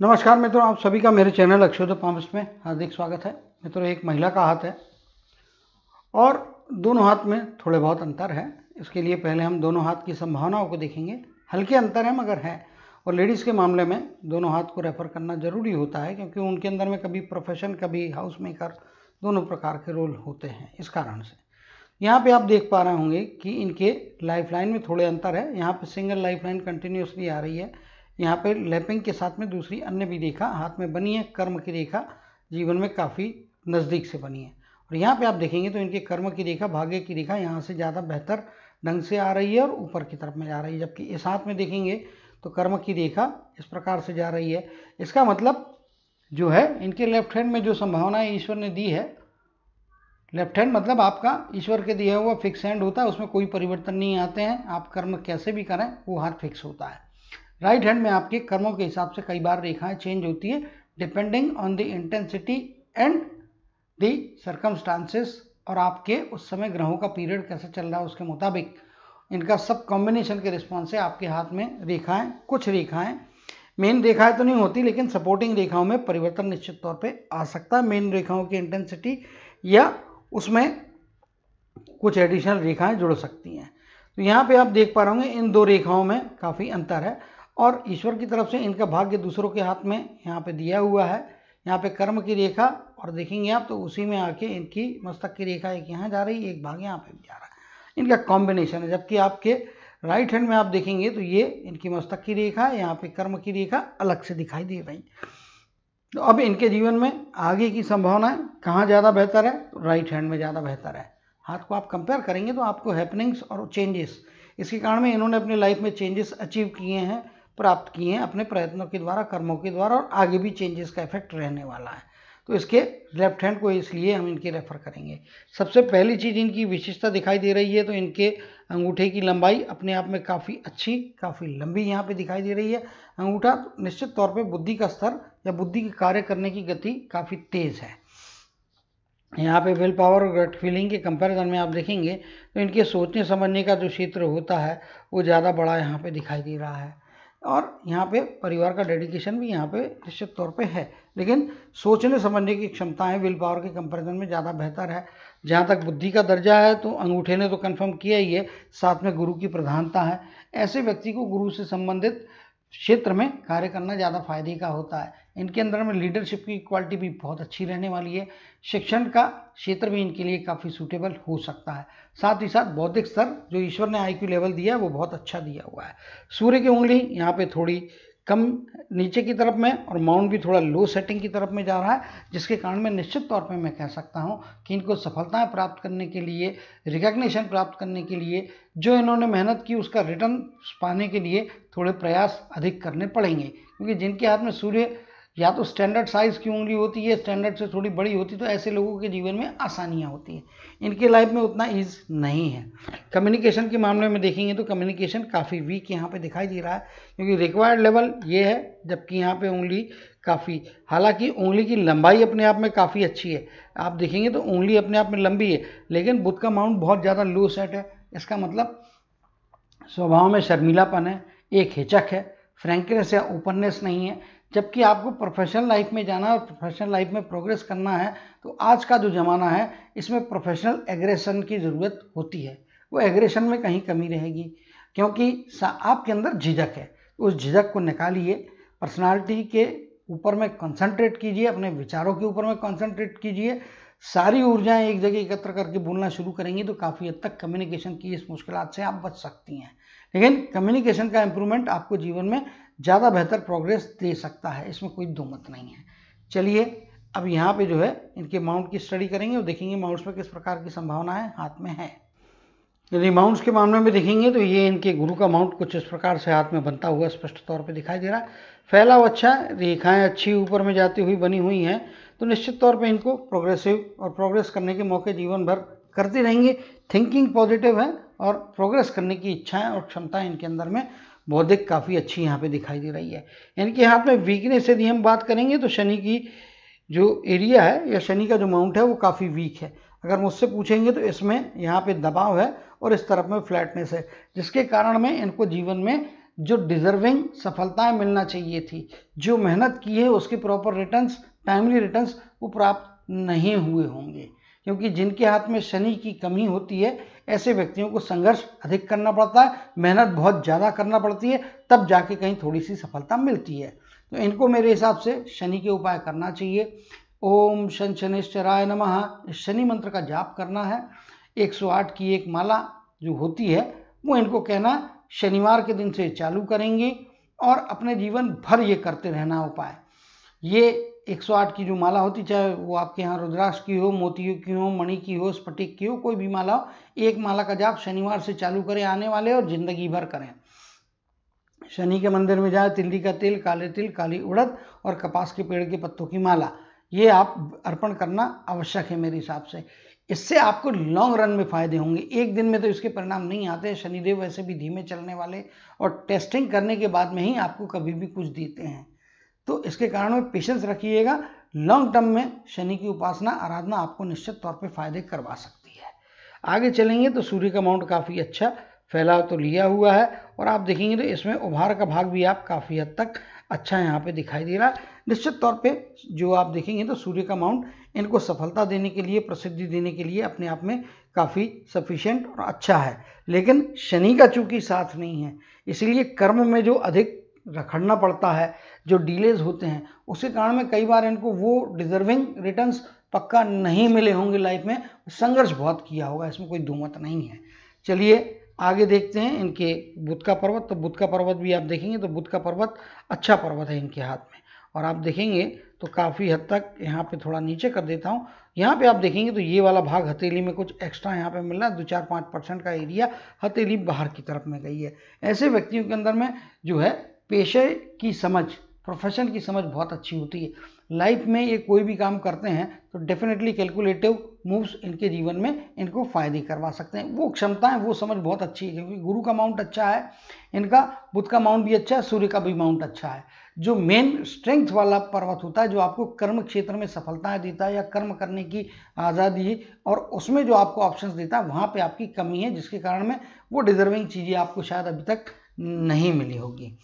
नमस्कार मित्रों, आप सभी का मेरे चैनल अक्षोद पामस में हार्दिक स्वागत है। मित्रों, एक महिला का हाथ है और दोनों हाथ में थोड़े बहुत अंतर है। इसके लिए पहले हम दोनों हाथ की संभावनाओं को देखेंगे। हल्के अंतर है मगर है, और लेडीज़ के मामले में दोनों हाथ को रेफर करना जरूरी होता है क्योंकि उनके अंदर में कभी प्रोफेशन कभी हाउस मेकर दोनों प्रकार के रोल होते हैं। इस कारण से यहाँ पे आप देख पा रहे होंगे कि इनके लाइफ लाइन में थोड़े अंतर है। यहाँ पे सिंगल लाइफ लाइन कंटिन्यूसली आ रही है, यहाँ पे लैपिंग के साथ में दूसरी अन्य भी रेखा हाथ में बनी है। कर्म की रेखा जीवन में काफ़ी नज़दीक से बनी है, और यहाँ पे आप देखेंगे तो इनके कर्म की रेखा, भाग्य की रेखा यहाँ से ज़्यादा बेहतर ढंग से आ रही है और ऊपर की तरफ में जा रही है। जबकि इस हाथ में देखेंगे तो कर्म की रेखा इस प्रकार से जा रही है। इसका मतलब जो है इनके लेफ्ट हैंड में जो संभावनाएं ईश्वर ने दी है, लेफ्ट हैंड मतलब आपका ईश्वर के दिया हुआ फिक्स हैंड होता है, उसमें कोई परिवर्तन नहीं आते हैं। आप कर्म कैसे भी करें वो हाथ फिक्स होता है। राइट हैंड में आपके कर्मों के हिसाब से कई बार रेखाएं चेंज होती है depending on the intensity and the circumstances, और आपके उस समय ग्रहों का पीरियड कैसे चल रहा है उसके मुताबिक इनका सब कॉम्बिनेशन के रिस्पॉन्स से आपके हाथ में रेखाएं, कुछ रेखाएं मेन रेखाएं तो नहीं होती लेकिन सपोर्टिंग रेखाओं में परिवर्तन निश्चित तौर पे आ सकता है। मेन रेखाओं की इंटेंसिटी या उसमें कुछ एडिशनल रेखाएं जुड़ सकती हैं। तो यहाँ पे आप देख पा रहे होंगे इन दो रेखाओं में काफ़ी अंतर है, और ईश्वर की तरफ से इनका भाग्य दूसरों के हाथ में यहाँ पे दिया हुआ है। यहाँ पे कर्म की रेखा, और देखेंगे आप तो उसी में आके इनकी मस्तक की रेखा एक यहाँ जा रही है, एक भाग यहाँ पे भी जा रहा है। इनका कॉम्बिनेशन है। जबकि आपके राइट हैंड में आप देखेंगे तो ये इनकी मस्तक की रेखा है, यहाँ पे कर्म की रेखा अलग से दिखाई दे रही। तो अब इनके जीवन में आगे की संभावनाएं कहाँ ज़्यादा बेहतर है, तो राइट हैंड में ज़्यादा बेहतर है। हाथ को आप कंपेयर करेंगे तो आपको हैपनिंग्स और चेंजेस, इसके कारण में इन्होंने अपनी लाइफ में चेंजेस अचीव किए हैं, प्राप्त किए हैं अपने प्रयत्नों के द्वारा, कर्मों के द्वारा, और आगे भी चेंजेस का इफेक्ट रहने वाला है। तो इसके लेफ्ट हैंड को इसलिए हम इनके रेफर करेंगे। सबसे पहली चीज़ इनकी विशेषता दिखाई दे रही है तो इनके अंगूठे की लंबाई अपने आप में काफ़ी अच्छी, काफ़ी लंबी यहाँ पे दिखाई दे रही है। अंगूठा निश्चित तौर पे बुद्धि का स्तर या बुद्धि के कार्य करने की गति काफ़ी तेज़ है। यहाँ पे विल पावर और गट फीलिंग के कंपैरिजन में आप देखेंगे तो इनके सोचने समझने का जो क्षेत्र होता है वो ज़्यादा बड़ा यहाँ पे दिखाई दे रहा है, और यहाँ पे परिवार का डेडिकेशन भी यहाँ पे निश्चित तौर पे है। लेकिन सोचने समझने की क्षमताएं विल पावर के कंपैरिजन में ज़्यादा बेहतर है। जहाँ तक बुद्धि का दर्जा है तो अंगूठे ने तो कंफर्म किया ही है, साथ में गुरु की प्रधानता है। ऐसे व्यक्ति को गुरु से संबंधित क्षेत्र में कार्य करना ज़्यादा फायदे का होता है। इनके अंदर में लीडरशिप की क्वालिटी भी बहुत अच्छी रहने वाली है। शिक्षण का क्षेत्र भी इनके लिए काफ़ी सूटेबल हो सकता है। साथ ही साथ बौद्धिक स्तर जो ईश्वर ने IQ लेवल दिया है वो बहुत अच्छा दिया हुआ है। सूर्य की उंगली यहाँ पे थोड़ी कम नीचे की तरफ में, और माउंट भी थोड़ा लो सेटिंग की तरफ में जा रहा है, जिसके कारण मैं निश्चित तौर पे मैं कह सकता हूँ कि इनको सफलताएं प्राप्त करने के लिए, रिकग्निशन प्राप्त करने के लिए जो इन्होंने मेहनत की उसका रिटर्न पाने के लिए थोड़े प्रयास अधिक करने पड़ेंगे। क्योंकि जिनके हाथ में सूर्य या तो स्टैंडर्ड साइज़ की उंगली होती है, स्टैंडर्ड से थोड़ी बड़ी होती, तो ऐसे लोगों के जीवन में आसानियाँ होती हैं। इनके लाइफ में उतना ईज नहीं है। कम्युनिकेशन के मामले में देखेंगे तो कम्युनिकेशन काफ़ी वीक यहाँ पे दिखाई दे रहा है, क्योंकि रिक्वायर्ड लेवल ये है, जबकि यहाँ पे उंगली काफ़ी, हालांकि उंगली की लंबाई अपने आप में काफ़ी अच्छी है। आप देखेंगे तो उंगली अपने आप में लंबी है, लेकिन बुध का माउंट बहुत ज़्यादा लो सेट है। इसका मतलब स्वभाव में शर्मीलापन है, एक हिचक है, फ्रैंकनेस या ओपननेस नहीं है। जबकि आपको प्रोफेशनल लाइफ में जाना और प्रोफेशनल लाइफ में प्रोग्रेस करना है तो आज का जो ज़माना है इसमें प्रोफेशनल एग्रेशन की ज़रूरत होती है। वो एग्रेशन में कहीं कमी रहेगी, क्योंकि आपके अंदर झिझक है। उस झिझक को निकालिए, पर्सनालिटी के ऊपर में कंसंट्रेट कीजिए, अपने विचारों के ऊपर में कंसंट्रेट कीजिए। सारी ऊर्जाएं एक जगह एकत्र करके बोलना शुरू करेंगी तो काफ़ी हद तक कम्युनिकेशन की इस मुश्किलात से आप बच सकती हैं। लेकिन कम्युनिकेशन का इम्प्रूवमेंट आपको जीवन में ज़्यादा बेहतर प्रोग्रेस दे सकता है, इसमें कोई दो मत नहीं है। चलिए अब यहाँ पे जो है इनके माउंट की स्टडी करेंगे और देखेंगे माउंट्स में किस प्रकार की संभावनाएं हाथ में है। यदि माउंट्स के मामले में देखेंगे तो ये इनके गुरु का माउंट कुछ इस प्रकार से हाथ में बनता हुआ स्पष्ट तौर पे दिखाई दे रहा है। फैलाव अच्छा, रेखाएं अच्छी ऊपर में जाती हुई बनी हुई हैं, तो निश्चित तौर पे इनको प्रोग्रेसिव और प्रोग्रेस करने के मौके जीवन भर करते रहेंगे। थिंकिंग पॉजिटिव है और प्रोग्रेस करने की इच्छाएं और क्षमताएं इनके अंदर में बौद्धिक काफ़ी अच्छी यहाँ पे दिखाई दे रही है। इनके हाथ में वीकनेस यदि हम बात करेंगे तो शनि की जो एरिया है या शनि का जो माउंट है वो काफ़ी वीक है। अगर मुझसे पूछेंगे तो इसमें यहाँ पे दबाव है और इस तरफ में फ्लैटनेस है, जिसके कारण में इनको जीवन में जो डिजर्विंग सफलताएं मिलना चाहिए थी, जो मेहनत की है उसके प्रॉपर रिटर्न्स, टाइमली रिटर्न्स वो प्राप्त नहीं हुए होंगे। क्योंकि जिनके हाथ में शनि की कमी होती है ऐसे व्यक्तियों को संघर्ष अधिक करना पड़ता है, मेहनत बहुत ज़्यादा करना पड़ती है, तब जाके कहीं थोड़ी सी सफलता मिलती है। तो इनको मेरे हिसाब से शनि के उपाय करना चाहिए। ओम शन शनिश्चराय नमः, शनि मंत्र का जाप करना है। 108 की एक माला जो होती है वो इनको कहना, शनिवार के दिन से चालू करेंगे और अपने जीवन भर ये करते रहना उपाय। ये 108 की जो माला होती, चाहे वो आपके यहाँ रुद्राक्ष की हो, मोतियों की हो, मणि की हो, स्फटिक की हो, कोई भी माला हो, एक माला का जाप शनिवार से चालू करें आने वाले और जिंदगी भर करें। शनि के मंदिर में जाए, तिल्ली का तिल, काली उड़द और कपास के पेड़ के पत्तों की माला, ये आप अर्पण करना आवश्यक है मेरे हिसाब से। इससे आपको लॉन्ग रन में फायदे होंगे। एक दिन में तो इसके परिणाम नहीं आते, शनिदेव वैसे भी धीमे चलने वाले और टेस्टिंग करने के बाद में ही आपको कभी भी कुछ देते हैं। तो इसके कारण में पेशेंस रखिएगा। लॉन्ग टर्म में शनि की उपासना आराधना आपको निश्चित तौर पे फायदे करवा सकती है। आगे चलेंगे तो सूर्य का माउंट काफ़ी अच्छा फैलाव तो लिया हुआ है और आप देखेंगे तो इसमें उभार का भाग भी आप काफ़ी हद तक अच्छा यहाँ पे दिखाई दे रहा है। निश्चित तौर पे जो आप देखेंगे तो सूर्य का माउंट इनको सफलता देने के लिए, प्रसिद्धि देने के लिए अपने आप में काफ़ी सफिशिएंट और अच्छा है। लेकिन शनि का चूंकि साथ नहीं है, इसलिए कर्म में जो अधिक रखड़ना पड़ता है, जो डिलेज होते हैं, उसके कारण में कई बार इनको वो डिजर्विंग रिटर्न्स पक्का नहीं मिले होंगे लाइफ में। संघर्ष बहुत किया होगा, इसमें कोई दो मत नहीं है। चलिए आगे देखते हैं इनके बुध का पर्वत। तो बुध का पर्वत भी आप देखेंगे तो बुध का पर्वत अच्छा पर्वत है इनके हाथ में, और आप देखेंगे तो काफ़ी हद तक यहाँ पे थोड़ा नीचे कर देता हूँ। यहाँ पे आप देखेंगे तो ये वाला भाग हथेली में कुछ एक्स्ट्रा यहाँ पे मिल रहा है, 2-4-5% का एरिया हथेली बाहर की तरफ में गई है। ऐसे व्यक्तियों के अंदर में जो है पेशे की समझ, प्रोफेशन की समझ बहुत अच्छी होती है। लाइफ में ये कोई भी काम करते हैं तो डेफिनेटली कैलकुलेटिव मूव्स इनके जीवन में इनको फायदे करवा सकते हैं। वो क्षमताएं, वो समझ बहुत अच्छी है, क्योंकि गुरु का माउंट अच्छा है इनका, बुध का माउंट भी अच्छा है, सूर्य का भी माउंट अच्छा है। जो मेन स्ट्रेंथ वाला पर्वत होता है, जो आपको कर्म क्षेत्र में सफलताएं देता है या कर्म करने की आज़ादी और उसमें जो आपको ऑप्शंस देता है, वहाँ पे आपकी कमी है, जिसके कारण में वो डिजर्विंग चीज़ें आपको शायद अभी तक नहीं मिली होगी।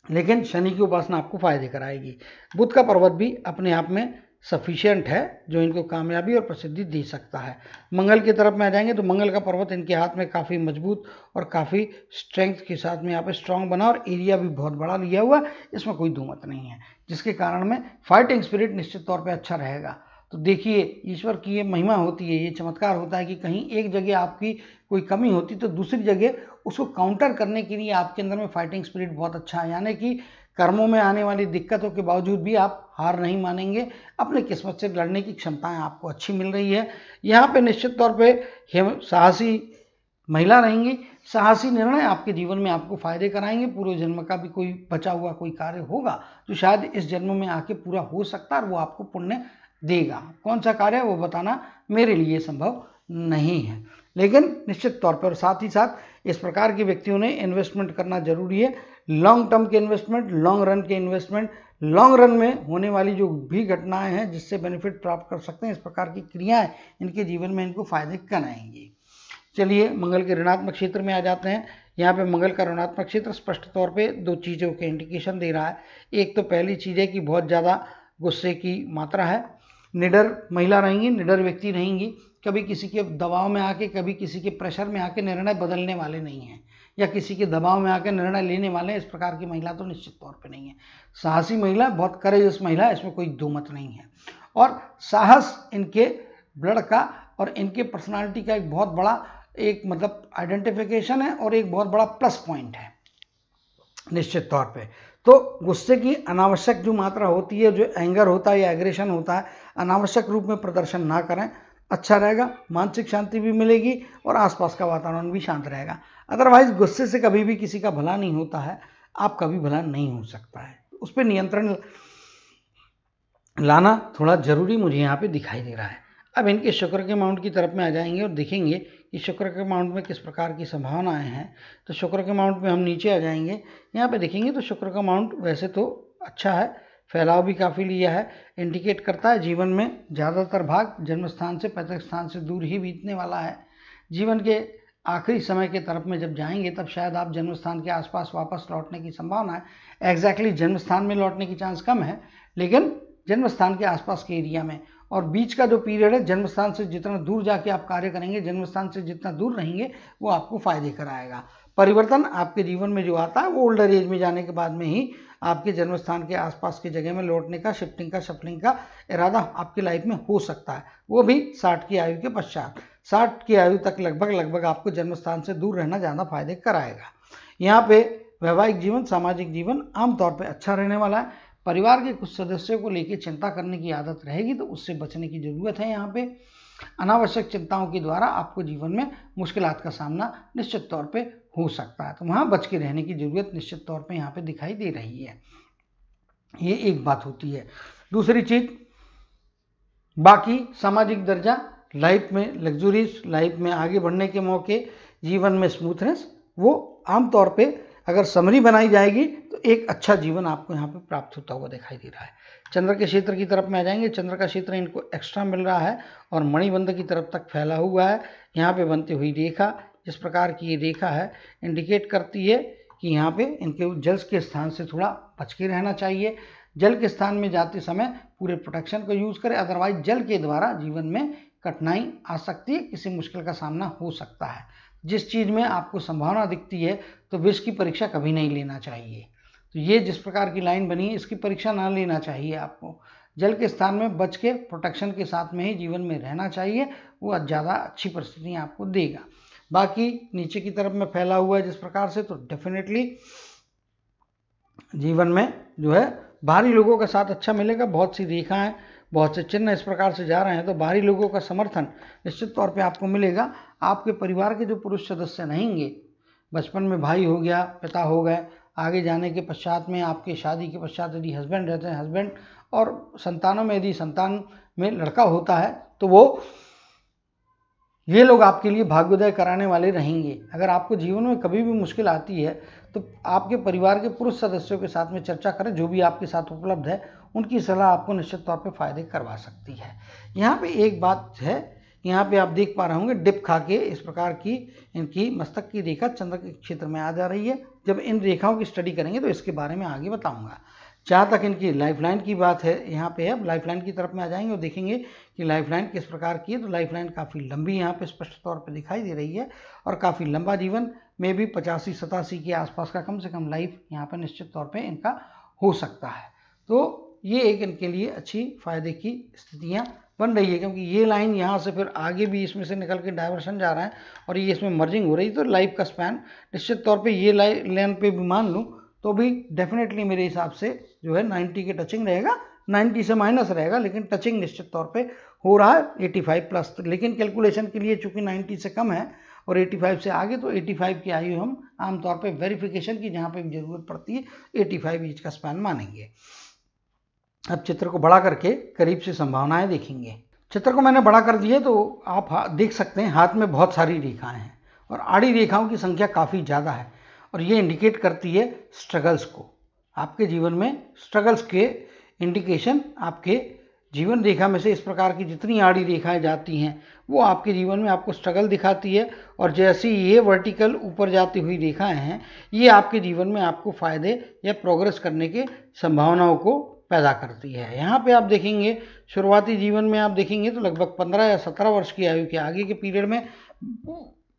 लेकिन शनि की उपासना आपको फायदे कराएगी। बुध का पर्वत भी अपने आप में सफिशिएंट है, जो इनको कामयाबी और प्रसिद्धि दे सकता है। मंगल की तरफ में आ जाएंगे तो मंगल का पर्वत इनके हाथ में काफ़ी मजबूत और काफ़ी स्ट्रेंथ के साथ में यहाँ पे स्ट्रांग बना और एरिया भी बहुत बड़ा लिया हुआ, इसमें कोई दो मत नहीं है, जिसके कारण में फाइटिंग स्पिरिट निश्चित तौर पर अच्छा रहेगा। तो देखिए ईश्वर की ये महिमा होती है, ये चमत्कार होता है कि कहीं एक जगह आपकी कोई कमी होती तो दूसरी जगह उसको काउंटर करने के लिए आपके अंदर में फाइटिंग स्पिरिट बहुत अच्छा है। यानी कि कर्मों में आने वाली दिक्कतों के बावजूद भी आप हार नहीं मानेंगे, अपने किस्मत से लड़ने की क्षमताएं आपको अच्छी मिल रही है। यहाँ पे निश्चित तौर पे साहसी महिला रहेंगी, साहसी निर्णय आपके जीवन में आपको फायदे कराएंगे। पूर्व जन्म का भी कोई बचा हुआ कोई कार्य होगा जो शायद इस जन्म में आके पूरा हो सकता है और वो आपको पुण्य देगा। कौन सा कार्य है वो बताना मेरे लिए संभव नहीं है, लेकिन निश्चित तौर पर साथ ही साथ इस प्रकार के व्यक्तियों ने इन्वेस्टमेंट करना जरूरी है। लॉन्ग टर्म के इन्वेस्टमेंट, लॉन्ग रन के इन्वेस्टमेंट, लॉन्ग रन में होने वाली जो भी घटनाएं हैं जिससे बेनिफिट प्राप्त कर सकते हैं, इस प्रकार की क्रियाएं इनके जीवन में इनको फायदे कराएंगी। चलिए मंगल के ऋणात्मक क्षेत्र में आ जाते हैं। यहाँ पे मंगल का ऋणात्मक क्षेत्र स्पष्ट तौर पे दो चीज़ों के इंडिकेशन दे रहा है। एक तो पहली चीज़ है कि बहुत ज़्यादा गुस्से की मात्रा है, निडर महिला रहेंगी, निडर व्यक्ति रहेंगी, कभी किसी के दबाव में आके, कभी किसी के प्रेशर में आके निर्णय बदलने वाले नहीं हैं, या किसी के दबाव में आकर निर्णय लेने वाले इस प्रकार की महिला तो निश्चित तौर पे नहीं है। साहसी महिला, बहुत करेजस महिला, इसमें कोई दो मत नहीं है। और साहस इनके ब्लड का और इनके पर्सनालिटी का एक बहुत बड़ा एक मतलब आइडेंटिफिकेशन है और एक बहुत बड़ा प्लस पॉइंट है निश्चित तौर पे। तो गुस्से की अनावश्यक जो मात्रा होती है, जो एंगर होता है या एग्रेशन होता है, अनावश्यक रूप में प्रदर्शन ना करें, अच्छा रहेगा। मानसिक शांति भी मिलेगी और आसपास का वातावरण भी शांत रहेगा। अदरवाइज गुस्से से कभी भी किसी का भला नहीं होता है, आपका भी भला नहीं हो सकता है। उस पर नियंत्रण लाना थोड़ा जरूरी मुझे यहाँ पे दिखाई दे रहा है। अब इनके शुक्र के माउंट की तरफ में आ जाएंगे और देखेंगे कि शुक्र के माउंट में किस प्रकार की संभावनाएं हैं। तो शुक्र के माउंट में हम नीचे आ जाएंगे, यहाँ पे देखेंगे तो शुक्र का माउंट वैसे तो अच्छा है, फैलाव भी काफ़ी लिया है, इंडिकेट करता है जीवन में ज़्यादातर भाग जन्म स्थान से पैतृक स्थान से दूर ही बीतने वाला है। जीवन के आखिरी समय के तरफ में जब जाएंगे तब शायद आप जन्म स्थान के आसपास वापस लौटने की संभावना है। एग्जैक्टली जन्म स्थान में लौटने की चांस कम है, लेकिन जन्म स्थान के आसपास के एरिया में। और बीच का जो पीरियड है, जन्म स्थान से जितना दूर जाके आप कार्य करेंगे, जन्म स्थान से जितना दूर रहेंगे, वो आपको फायदे कराएगा। परिवर्तन आपके जीवन में जो आता है वो ओल्डर एज में जाने के बाद में ही आपके जन्म स्थान के आसपास की जगह में लौटने का, शिफ्टिंग का, शफलिंग का इरादा आपकी लाइफ में हो सकता है, वो भी 60 की आयु के पश्चात। 60 की आयु तक लगभग आपको जन्म स्थान से दूर रहना ज़्यादा फायदे कराएगा। यहाँ पे वैवाहिक जीवन, सामाजिक जीवन आमतौर पर अच्छा रहने वाला है। परिवार के कुछ सदस्यों को लेकर चिंता करने की आदत रहेगी, तो उससे बचने की जरूरत है। यहाँ पे अनावश्यक चिंताओं के द्वारा आपको जीवन में मुश्किलात का सामना निश्चित तौर पे हो सकता है, तो वहाँ बच के रहने की जरूरत निश्चित तौर पे यहाँ पे दिखाई दे रही है। ये एक बात होती है। दूसरी चीज, बाकी सामाजिक दर्जा, लाइफ में लग्जरीज, लाइफ में आगे बढ़ने के मौके, जीवन में स्मूथनेस, वो आमतौर पे अगर समरी बनाई जाएगी तो एक अच्छा जीवन आपको यहाँ पे प्राप्त होता हुआ दिखाई दे रहा है। चंद्र के क्षेत्र की तरफ में आ जाएंगे। चंद्र का क्षेत्र इनको एक्स्ट्रा मिल रहा है और मणिबंध की तरफ तक फैला हुआ है। यहाँ पे बनती हुई रेखा, जिस प्रकार की ये रेखा है, इंडिकेट करती है कि यहाँ पे इनके जल के स्थान से थोड़ा बच के रहना चाहिए। जल के स्थान में जाते समय पूरे प्रोटेक्शन को यूज करें, अदरवाइज जल के द्वारा जीवन में कठिनाई आ सकती है, किसी मुश्किल का सामना हो सकता है। जिस चीज में आपको संभावना दिखती है तो विष की परीक्षा कभी नहीं लेना चाहिए। तो ये जिस प्रकार की लाइन बनी है, इसकी परीक्षा ना लेना चाहिए आपको। जल के स्थान में बच के प्रोटेक्शन के साथ में ही जीवन में रहना चाहिए, वो ज़्यादा अच्छी परिस्थितियाँ आपको देगा। बाकी नीचे की तरफ में फैला हुआ है जिस प्रकार से, तो डेफिनेटली जीवन में जो है बाहरी लोगों का साथ अच्छा मिलेगा। बहुत सी रेखाएं, बहुत से चिन्ह इस प्रकार से जा रहे हैं, तो बाहरी लोगों का समर्थन निश्चित तौर पे आपको मिलेगा। आपके परिवार के जो पुरुष सदस्य रहेंगे, बचपन में भाई हो गया, पिता हो गए, आगे जाने के पश्चात में आपके शादी के पश्चात यदि हस्बैंड रहते हैं, हस्बैंड, और संतानों में यदि संतान में लड़का होता है, तो वो ये लोग आपके लिए भाग्योदय कराने वाले रहेंगे। अगर आपको जीवन में कभी भी मुश्किल आती है तो आपके परिवार के पुरुष सदस्यों के साथ में चर्चा करें, जो भी आपके साथ उपलब्ध है, उनकी सलाह आपको निश्चित तौर पे फायदे करवा सकती है। यहाँ पे एक बात है, यहाँ पे आप देख पा रहे होंगे डिप खा के इस प्रकार की इनकी मस्तक की रेखा चंद्र के क्षेत्र में आ जा रही है। जब इन रेखाओं की स्टडी करेंगे तो इसके बारे में आगे बताऊंगा। जहाँ तक इनकी लाइफलाइन की बात है, यहाँ पे अब लाइफलाइन की तरफ में आ जाएंगे और देखेंगे कि लाइफलाइन किस प्रकार की है। तो लाइफलाइन काफ़ी लंबी यहाँ पे स्पष्ट तौर पे दिखाई दे रही है और काफ़ी लंबा जीवन में भी 85-87 के आसपास का कम से कम लाइफ यहाँ पर निश्चित तौर पे इनका हो सकता है। तो ये एक इनके लिए अच्छी फायदे की स्थितियाँ बन रही है, क्योंकि ये लाइन यहाँ से फिर आगे भी इसमें से निकल के डाइवर्शन जा रहा है और ये इसमें मर्जिंग हो रही है। तो लाइफ का स्पैन निश्चित तौर पे ये लाइन पे भी मान लूँ तो भी डेफिनेटली मेरे हिसाब से जो है 90 के टचिंग रहेगा, 90 से माइनस रहेगा, लेकिन टचिंग निश्चित तौर पे हो रहा है 85 प्लस। लेकिन कैलकुलेशन के लिए चूंकि 90 से कम है और 85 से आगे, तो 85 की आयु हम आमतौर पे वेरिफिकेशन की जहाँ पे भी जरूरत पड़ती है 85 एज का स्पैन मानेंगे। अब चित्र को बड़ा करके करीब से संभावनाएं देखेंगे। चित्र को मैंने बड़ा कर दिया तो आप देख सकते हैं हाथ में बहुत सारी रेखाएं हैं और आड़ी रेखाओं की संख्या काफ़ी ज़्यादा है और ये इंडिकेट करती है स्ट्रगल्स को। आपके जीवन में स्ट्रगल्स के इंडिकेशन आपके जीवन रेखा में से इस प्रकार की जितनी आड़ी रेखाएं जाती हैं वो आपके जीवन में आपको स्ट्रगल दिखाती है, और जैसी ये वर्टिकल ऊपर जाती हुई रेखाएं हैं ये आपके जीवन में आपको फायदे या प्रोग्रेस करने के संभावनाओं को पैदा करती है। यहाँ पे आप देखेंगे शुरुआती जीवन में आप देखेंगे तो लगभग 15 या 17 वर्ष की आयु के आगे के पीरियड में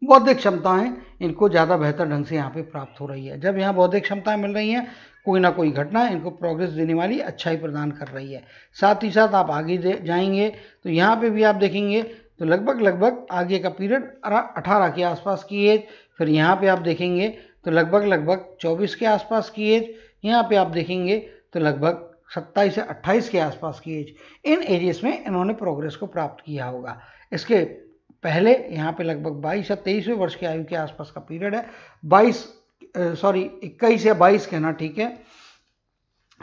बौद्धिक क्षमताएं इनको ज़्यादा बेहतर ढंग से यहाँ पे प्राप्त हो रही है। जब यहाँ बौद्धिक क्षमताएं मिल रही हैं, कोई ना कोई घटना इनको प्रोग्रेस देने वाली अच्छाई प्रदान कर रही है। साथ ही साथ आप आगे जाएंगे तो यहाँ पे भी आप देखेंगे तो लगभग आगे का पीरियड 18 के आसपास की एज, फिर यहाँ पे आप देखेंगे तो लगभग 24 के आसपास की एज, यहाँ पे आप देखेंगे तो लगभग 27 से 28 के आसपास की एज। इन एजेस में इन्होंने प्रोग्रेस को प्राप्त किया होगा। इसके पहले यहाँ पे लगभग 22 या 23वें वर्ष की आयु के आसपास का पीरियड है। 21 या 22 कहना ठीक है,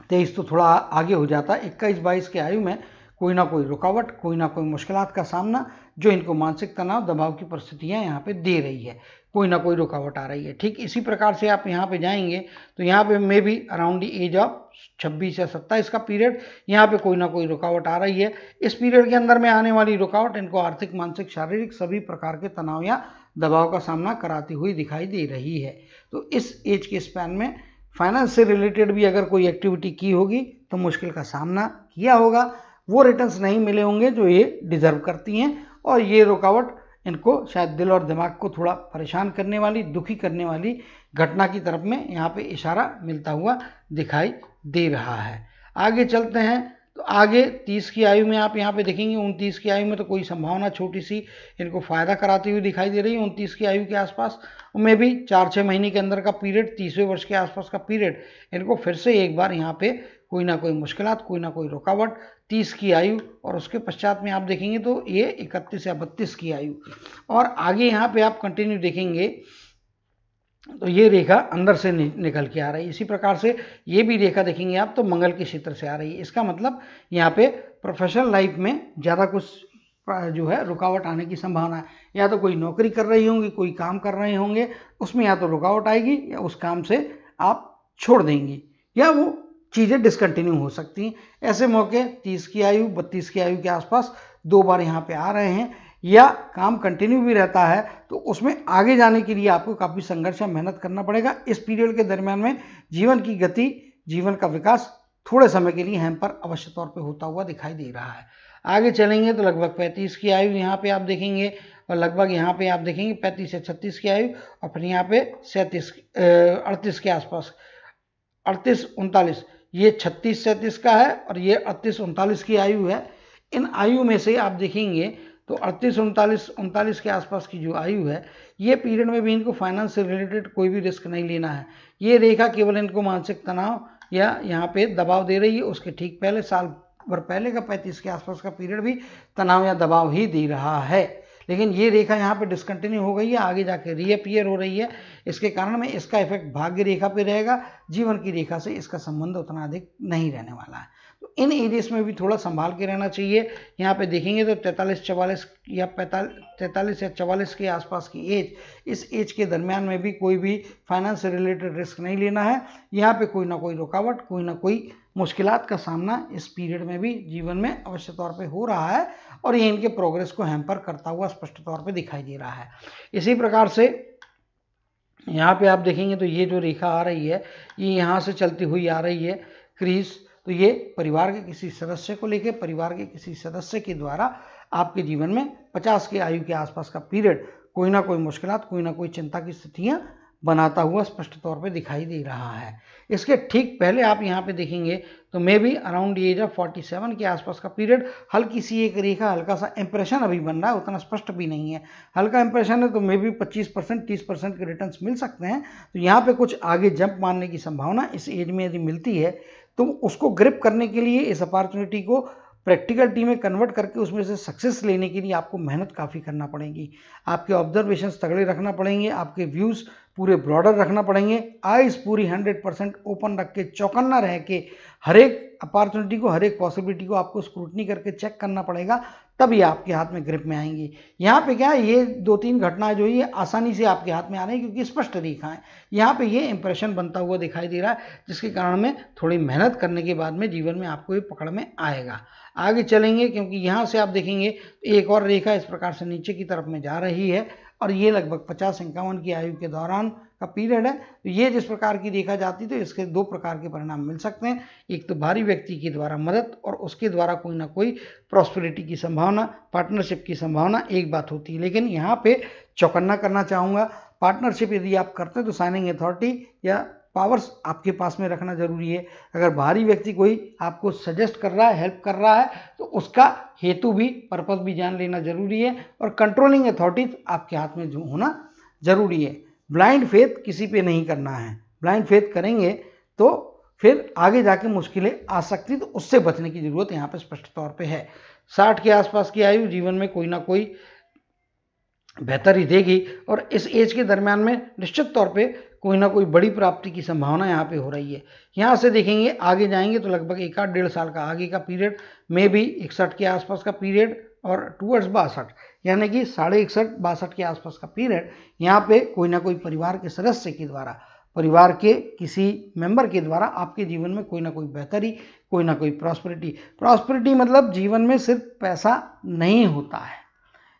23 तो थोड़ा आगे हो जाता है। 21-22 की आयु में कोई ना कोई रुकावट, कोई ना कोई मुश्किलात का सामना जो इनको मानसिक तनाव, दबाव की परिस्थितियां यहाँ पे दे रही है, कोई ना कोई रुकावट आ रही है। ठीक इसी प्रकार से आप यहाँ पे जाएंगे तो यहाँ पे maybe around the age of 26 या 27 का पीरियड, यहाँ पे कोई ना कोई रुकावट आ रही है। इस पीरियड के अंदर में आने वाली रुकावट इनको आर्थिक, मानसिक, शारीरिक सभी प्रकार के तनाव या दबाव का सामना कराती हुई दिखाई दे रही है। तो इस एज के स्पैन में फाइनेंस से रिलेटेड भी अगर कोई एक्टिविटी की होगी तो मुश्किल का सामना किया होगा, वो रिटर्न्स नहीं मिले होंगे जो ये डिजर्व करती हैं, और ये रुकावट इनको शायद दिल और दिमाग को थोड़ा परेशान करने वाली, दुखी करने वाली घटना की तरफ में यहाँ पे इशारा मिलता हुआ दिखाई दे रहा है। आगे चलते हैं तो आगे 30 की आयु में आप यहाँ पे देखेंगे 29 की आयु में तो कोई संभावना छोटी सी इनको फायदा कराती हुई दिखाई दे रही है। 29 की आयु के आसपास में भी 4-6 महीने के अंदर का पीरियड, 30वें वर्ष के आसपास का पीरियड इनको फिर से एक बार यहाँ पे कोई ना कोई मुश्किलात, कोई ना कोई रुकावट 30 की आयु, और उसके पश्चात में आप देखेंगे तो ये 31 या 32 की आयु, और आगे यहाँ पे आप कंटिन्यू देखेंगे तो ये रेखा अंदर से निकल के आ रही है। इसी प्रकार से ये भी रेखा देखेंगे आप तो मंगल के क्षेत्र से आ रही है। इसका मतलब यहाँ पे प्रोफेशनल लाइफ में ज़्यादा कुछ जो है रुकावट आने की संभावना है। या तो कोई नौकरी कर रही होंगी, कोई काम कर रहे होंगे, उसमें या तो रुकावट आएगी या उस काम से आप छोड़ देंगी या वो चीज़ें डिसकंटिन्यू हो सकती हैं। ऐसे मौके 30 की आयु 32 की आयु के आसपास 2 बार यहाँ पे आ रहे हैं, या काम कंटिन्यू भी रहता है तो उसमें आगे जाने के लिए आपको काफ़ी संघर्ष या मेहनत करना पड़ेगा। इस पीरियड के दरमियान में जीवन की गति, जीवन का विकास थोड़े समय के लिए हैम्पर अवश्य तौर पे होता हुआ दिखाई दे रहा है। आगे चलेंगे तो लगभग 35 की आयु यहाँ पे आप देखेंगे, और लगभग यहाँ पे आप देखेंगे 35 से 36 की आयु, और फिर यहाँ पे 38 के आसपास 38-39, ये 36-37 का है और ये 38-39 की आयु है। इन आयु में से आप देखेंगे तो 38-39 के आसपास की जो आयु है, ये पीरियड में भी इनको फाइनेंस से रिलेटेड कोई भी रिस्क नहीं लेना है। ये रेखा केवल इनको मानसिक तनाव या यहाँ पे दबाव दे रही है। उसके ठीक पहले साल भर पहले का 35 के आसपास का पीरियड भी तनाव या दबाव ही दे रहा है, लेकिन ये रेखा यहाँ पे डिसकंटिन्यू हो गई है, आगे जाके रीअपियर हो रही है। इसके कारण में इसका इफेक्ट भाग्य रेखा पे रहेगा, जीवन की रेखा से इसका संबंध उतना अधिक नहीं रहने वाला है। तो इन एरियाज में भी थोड़ा संभाल के रहना चाहिए। यहाँ पे देखेंगे तो 43-44 या 43 या 44 के आसपास की एज, इस एज के दरमियान में भी कोई भी फाइनेंस से रिलेटेड रिस्क नहीं लेना है। यहाँ पे कोई ना कोई रुकावट, कोई ना कोई मुश्किलात का सामना इस पीरियड में भी जीवन में अवश्य तौर पे हो रहा है, और ये इनके प्रोग्रेस को हैम्पर करता हुआ स्पष्ट तौर पे दिखाई दे रहा है। इसी प्रकार से यहाँ पे आप देखेंगे तो ये जो रेखा आ रही है, ये यहाँ से चलती हुई आ रही है क्रीज, तो ये परिवार के किसी सदस्य को लेकर, परिवार के किसी सदस्य के द्वारा आपके जीवन में 50 के आयु के आसपास का पीरियड कोई ना कोई मुश्किलात, कोई ना कोई चिंता की स्थितियां बनाता हुआ स्पष्ट तौर पे दिखाई दे रहा है। इसके ठीक पहले आप यहाँ पे देखेंगे तो maybe around age of 47 के आसपास का पीरियड, हल्की सी एक रेखा, हल्का सा इंप्रेशन अभी बन रहा है, उतना स्पष्ट भी नहीं है, हल्का इंप्रेशन है, तो मे बी 25% 30% के रिटर्न्स मिल सकते हैं। तो यहाँ पे कुछ आगे जंप मारने की संभावना इस एज में यदि मिलती है तो उसको ग्रिप करने के लिए, इस अपॉर्चुनिटी को प्रैक्टिकलिटी में कन्वर्ट करके उसमें से सक्सेस लेने के लिए आपको मेहनत काफ़ी करना पड़ेगी। आपके ऑब्जर्वेशंस तगड़े रखना पड़ेंगे, आपके व्यूज़ पूरे ब्रॉडर रखना पड़ेंगे, आइज़ पूरी 100% ओपन रख के, चौकन्ना रह के हर एक अपॉर्चुनिटी को, हर एक पॉसिबिलिटी को आपको स्क्रूटनी करके चेक करना पड़ेगा, तब ये आपके हाथ में ग्रिप में आएंगी। यहाँ पे क्या है, ये 2-3 घटनाएं जो ये आसानी से आपके हाथ में आ रही है क्योंकि स्पष्ट रेखाएं, यहाँ पे ये इंप्रेशन बनता हुआ दिखाई दे रहा है, जिसके कारण में थोड़ी मेहनत करने के बाद में जीवन में आपको ये पकड़ में आएगा। आगे चलेंगे क्योंकि यहाँ से आप देखेंगे एक और रेखा इस प्रकार से नीचे की तरफ में जा रही है, और ये लगभग 50-51 की आयु के दौरान का पीरियड है। तो ये जिस प्रकार की रेखा जाती तो इसके 2 प्रकार के परिणाम मिल सकते हैं। एक तो भारी व्यक्ति के द्वारा मदद, और उसके द्वारा कोई ना कोई प्रॉस्पेरिटी की संभावना, पार्टनरशिप की संभावना एक बात होती है। लेकिन यहाँ पे चौकन्ना करना चाहूँगा, पार्टनरशिप यदि आप करते हैं तो साइनिंग अथॉरिटी या पावर्स आपके पास में रखना जरूरी है। अगर बाहरी व्यक्ति कोई आपको सजेस्ट कर रहा है, हेल्प कर रहा है, तो उसका हेतु भी, पर्पस भी जान लेना जरूरी है, और कंट्रोलिंग अथॉरिटी आपके हाथ में जो होना जरूरी है। ब्लाइंड फेथ किसी पे नहीं करना है, ब्लाइंड फेथ करेंगे तो फिर आगे जाके मुश्किलें आ सकती, तो उससे बचने की जरूरत यहाँ पे स्पष्ट तौर पे है। 60 के आसपास की आयु जीवन में कोई ना कोई बेहतर ही देगी, और इस एज के दरमियान में निश्चित तौर पे कोई ना कोई बड़ी प्राप्ति की संभावना यहाँ पे हो रही है। यहाँ से देखेंगे आगे जाएंगे तो लगभग 1-1.5 साल का आगे का पीरियड, में भी 61 के आसपास का पीरियड, और टूवर्ड्स 62 यानी कि 61.5-62 के आसपास का पीरियड, यहाँ पे कोई ना कोई परिवार के सदस्य के द्वारा, परिवार के किसी मेंबर के द्वारा आपके जीवन में कोई ना कोई बेहतरी, कोई ना कोई प्रॉस्पेरिटी मतलब जीवन में सिर्फ पैसा नहीं होता है,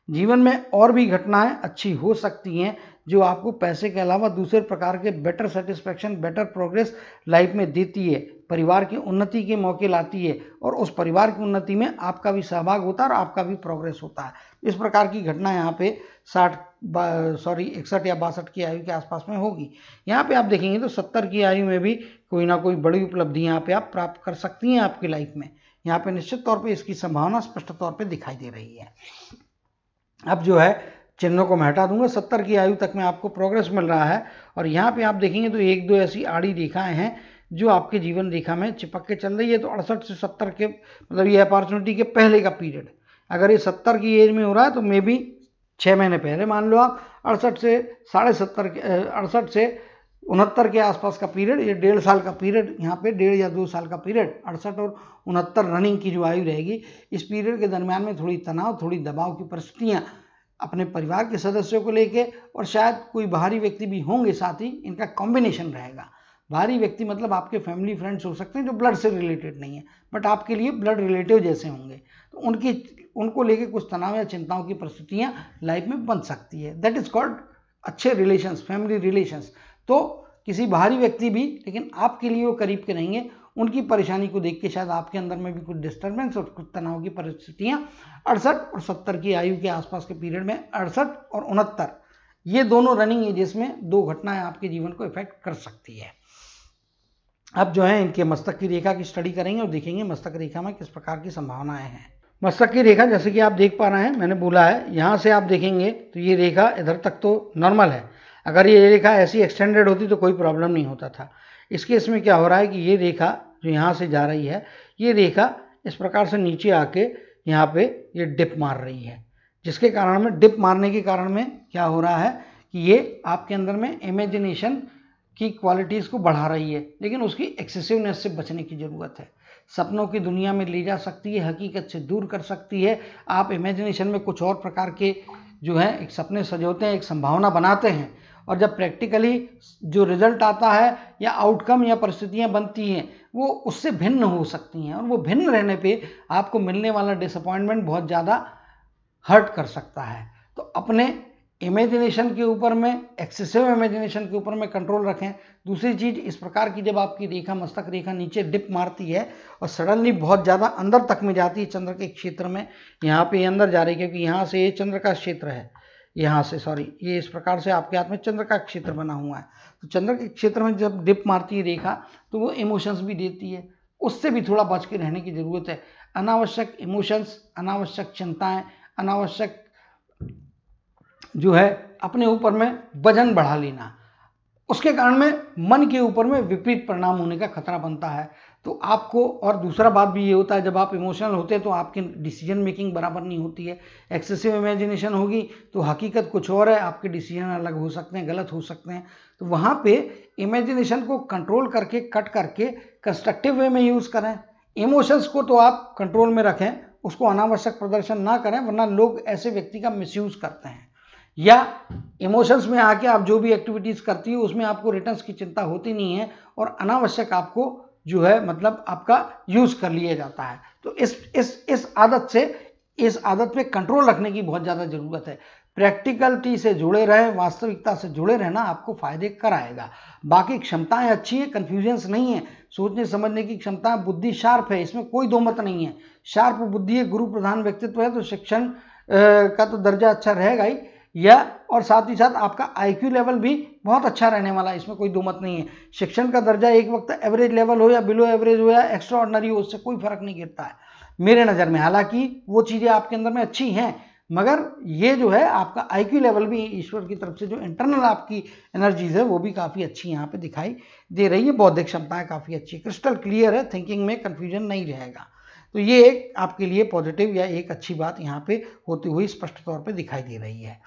जीवन में और भी घटनाएं अच्छी हो सकती हैं जो आपको पैसे के अलावा दूसरे प्रकार के better satisfaction, better progress life में देती है, परिवार की उन्नति के मौके लाती है और उस परिवार की उन्नति में आपका भी सहभाग होता है और आपका भी प्रोग्रेस होता है। इस प्रकार की घटना यहाँ पे 61 या 62 की आयु के आसपास में होगी। यहाँ पे आप देखेंगे तो 70 की आयु में भी कोई ना कोई बड़ी उपलब्धि यहाँ पे आप प्राप्त कर सकती हैं आपकी लाइफ में। यहाँ पे निश्चित तौर पे इसकी संभावना स्पष्ट तौर पे दिखाई दे रही है। अब जो है चिन्हों को मैं हटा दूंगा। 70 की आयु तक में आपको प्रोग्रेस मिल रहा है और यहाँ पे आप देखेंगे तो 1-2 ऐसी आड़ी रेखाएं हैं जो आपके जीवन रेखा में चिपक के चल रही है। तो 68 से 70 के मतलब ये अपॉर्चुनिटी के पहले का पीरियड, अगर ये 70 की एज में हो रहा है तो मे भी 6 महीने पहले मान लो आप। 68 से 69 के आसपास का पीरियड, ये 1.5 साल का पीरियड, यहाँ पे 1.5 या 2 साल का पीरियड, 68 और 69 रनिंग की जो आयु रहेगी, इस पीरियड के दरमियान में थोड़ी तनाव, थोड़ी दबाव की परिस्थितियाँ अपने परिवार के सदस्यों को लेके और शायद कोई बाहरी व्यक्ति भी होंगे साथ ही, इनका कॉम्बिनेशन रहेगा। बाहरी व्यक्ति मतलब आपके फैमिली फ्रेंड्स हो सकते हैं जो ब्लड से रिलेटेड नहीं है बट आपके लिए ब्लड रिलेटिव जैसे होंगे, तो उनको लेके कुछ तनाव या चिंताओं की परिस्थितियां लाइफ में बन सकती है। दैट इज कॉल्ड अच्छे रिलेशंस, फैमिली रिलेशंस। तो किसी बाहरी व्यक्ति भी लेकिन आपके लिए वो करीब के रहेंगे, उनकी परेशानी को देख के शायद आपके अंदर में भी कुछ डिस्टर्बेंस और कुछ तनाव की परिस्थितियां 68 और 70 की आयु के आसपास के पीरियड में, 68 और 69 ये दोनों रनिंग एजेस में 2 घटनाएं आपके जीवन को इफेक्ट कर सकती है। अब जो है इनके मस्तक की रेखा की स्टडी करेंगे और देखेंगे मस्तक रेखा में किस प्रकार की संभावनाएं हैं। मस्तक की रेखा जैसे कि आप देख पा रहे हैं, मैंने बोला है यहाँ से आप देखेंगे तो ये रेखा इधर तक तो नॉर्मल है। अगर ये रेखा ऐसी एक्सटेंडेड होती तो कोई प्रॉब्लम नहीं होता था। इस केस में क्या हो रहा है कि ये रेखा जो यहाँ से जा रही है, ये रेखा इस प्रकार से नीचे आके यहाँ पे ये डिप मार रही है, जिसके कारण में डिप मारने के कारण में क्या हो रहा है कि ये आपके अंदर में इमेजिनेशन की क्वालिटीज़ को बढ़ा रही है, लेकिन उसकी एक्सेसिवनेस से बचने की ज़रूरत है। सपनों की दुनिया में ले जा सकती है, हकीकत से दूर कर सकती है। आप इमेजिनेशन में कुछ और प्रकार के जो है एक सपने सजोते हैं, एक संभावना बनाते हैं और जब प्रैक्टिकली जो रिजल्ट आता है या आउटकम या परिस्थितियां बनती हैं वो उससे भिन्न हो सकती हैं और वो भिन्न रहने पे आपको मिलने वाला डिसअपॉइंटमेंट बहुत ज़्यादा हर्ट कर सकता है। तो अपने इमेजिनेशन के ऊपर में, एक्सेसिव इमेजिनेशन के ऊपर में कंट्रोल रखें। दूसरी चीज़ इस प्रकार की जब आपकी रेखा, मस्तक रेखा नीचे डिप मारती है और सडनली बहुत ज़्यादा अंदर तक में जाती है चंद्र के क्षेत्र में, यहाँ पे अंदर जा रही है क्योंकि यहाँ से ये चंद्र का क्षेत्र है, यहाँ से ये इस प्रकार से आपके हाथ में चंद्र का क्षेत्र बना हुआ है। तो चंद्र के क्षेत्र में जब डिप मारती है रेखा तो वो इमोशंस भी देती है, उससे भी थोड़ा बच के रहने की ज़रूरत है। अनावश्यक इमोशंस, अनावश्यक चिंताएँ, अनावश्यक जो है अपने ऊपर में वजन बढ़ा लेना, उसके कारण में मन के ऊपर में विपरीत परिणाम होने का खतरा बनता है। तो आपको, और दूसरा बात भी ये होता है जब आप इमोशनल होते हैं तो आपकी डिसीजन मेकिंग बराबर नहीं होती है। एक्सेसिव इमेजिनेशन होगी तो हकीकत कुछ और है, आपके डिसीजन अलग हो सकते हैं, गलत हो सकते हैं। तो वहाँ पे इमेजिनेशन को कंट्रोल करके, कट करके कंस्ट्रक्टिव वे में यूज़ करें। इमोशंस को तो आप कंट्रोल में रखें, उसको अनावश्यक प्रदर्शन ना करें, वरना लोग ऐसे व्यक्ति का मिसयूज़ करते हैं। या इमोशंस में आके आप जो भी एक्टिविटीज़ करती हो उसमें आपको रिटर्न्स की चिंता होती नहीं है और अनावश्यक आपको जो है मतलब आपका यूज़ कर लिया जाता है। तो इस आदत पे कंट्रोल रखने की बहुत ज़्यादा ज़रूरत है। प्रैक्टिकलिटी से जुड़े रहें, वास्तविकता से जुड़े रहना आपको फायदे कराएगा। बाकी क्षमताएं अच्छी है, कन्फ्यूजन्स नहीं है, सोचने समझने की क्षमता, बुद्धि शार्प है, इसमें कोई दो मत नहीं है। शार्प बुद्धि है, गुरु प्रधान व्यक्तित्व है, तो शिक्षण का तो दर्जा अच्छा रहेगा ही, या और साथ ही साथ आपका IQ लेवल भी बहुत अच्छा रहने वाला है, इसमें कोई दो मत नहीं है। शिक्षण का दर्जा एक वक्त एवरेज लेवल हो या बिलो एवरेज हो या एक्स्ट्रा ऑर्डिनरी हो, उससे कोई फर्क नहीं गिरता है मेरे नज़र में। हालांकि वो चीज़ें आपके अंदर में अच्छी हैं, मगर ये जो है आपका IQ लेवल भी ईश्वर की तरफ से जो इंटरनल आपकी एनर्जीज है वो भी काफ़ी अच्छी यहाँ पे दिखाई दे रही है। बौद्धिक क्षमताएँ काफ़ी अच्छी, क्रिस्टल क्लियर है, थिंकिंग में कन्फ्यूजन नहीं रहेगा। तो ये एक आपके लिए पॉजिटिव या एक अच्छी बात यहाँ पे होती हुई स्पष्ट तौर पे दिखाई दे रही है।